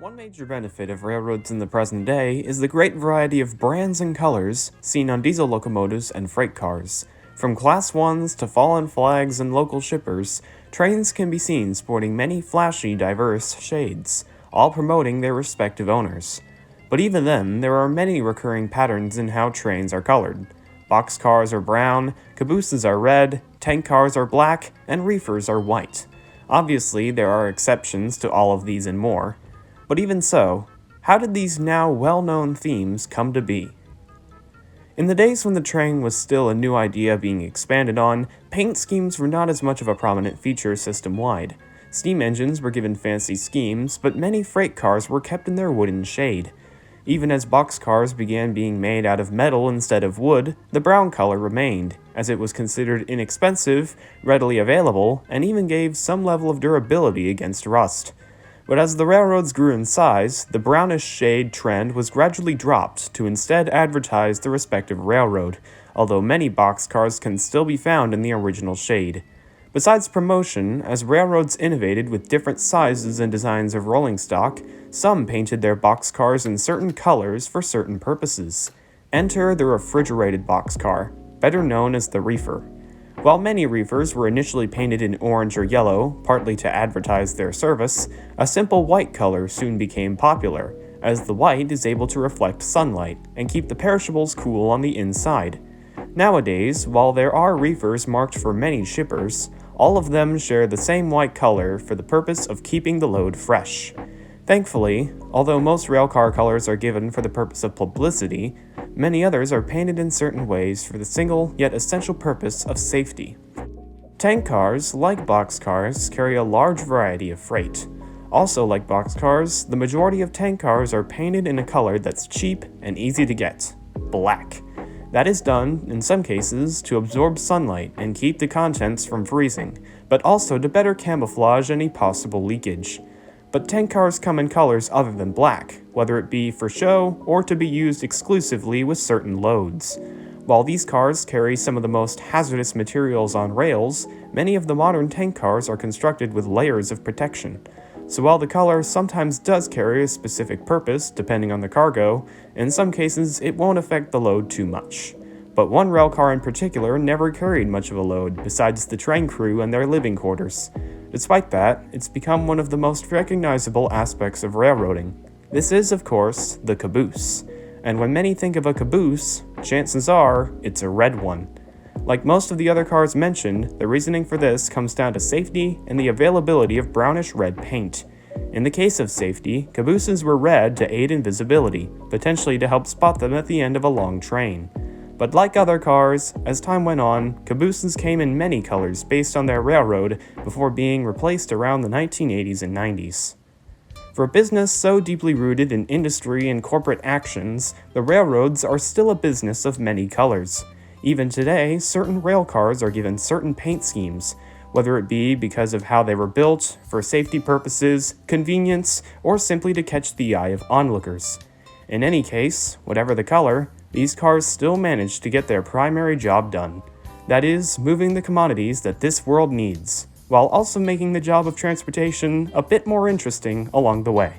One major benefit of railroads in the present day is the great variety of brands and colors seen on diesel locomotives and freight cars. From Class 1s to fallen flags and local shippers, trains can be seen sporting many flashy, diverse shades, all promoting their respective owners. But even then, there are many recurring patterns in how trains are colored. Boxcars are brown, cabooses are red, tank cars are black, and reefers are white. Obviously, there are exceptions to all of these and more. But even so, how did these now well-known themes come to be? In the days when the train was still a new idea being expanded on, paint schemes were not as much of a prominent feature system-wide. Steam engines were given fancy schemes, but many freight cars were kept in their wooden shade. Even as boxcars began being made out of metal instead of wood, the brown color remained, as it was considered inexpensive, readily available, and even gave some level of durability against rust. But as the railroads grew in size, the brownish shade trend was gradually dropped to instead advertise the respective railroad, although many boxcars can still be found in the original shade. Besides promotion, as railroads innovated with different sizes and designs of rolling stock, some painted their boxcars in certain colors for certain purposes. Enter the refrigerated boxcar, better known as the reefer. While many reefers were initially painted in orange or yellow, partly to advertise their service, a simple white color soon became popular, as the white is able to reflect sunlight and keep the perishables cool on the inside. Nowadays, while there are reefers marked for many shippers, all of them share the same white color for the purpose of keeping the load fresh. Thankfully, although most railcar colors are given for the purpose of publicity, many others are painted in certain ways for the single yet essential purpose of safety. Tank cars, like boxcars, carry a large variety of freight. Also like boxcars, the majority of tank cars are painted in a color that's cheap and easy to get: black. That is done, in some cases, to absorb sunlight and keep the contents from freezing, but also to better camouflage any possible leakage. But tank cars come in colors other than black, whether it be for show or to be used exclusively with certain loads. While these cars carry some of the most hazardous materials on rails, many of the modern tank cars are constructed with layers of protection. So while the color sometimes does carry a specific purpose, depending on the cargo, in some cases it won't affect the load too much. But one railcar in particular never carried much of a load, besides the train crew and their living quarters. Despite that, it's become one of the most recognizable aspects of railroading. This is, of course, the caboose. And when many think of a caboose, chances are it's a red one. Like most of the other cars mentioned, the reasoning for this comes down to safety and the availability of brownish red paint. In the case of safety, cabooses were red to aid in visibility, potentially to help spot them at the end of a long train. But like other cars, as time went on, cabooses came in many colors based on their railroad before being replaced around the 1980s and 90s. For a business so deeply rooted in industry and corporate actions, the railroads are still a business of many colors. Even today, certain railcars are given certain paint schemes, whether it be because of how they were built, for safety purposes, convenience, or simply to catch the eye of onlookers. In any case, whatever the color, these cars still manage to get their primary job done. That is, moving the commodities that this world needs, while also making the job of transportation a bit more interesting along the way.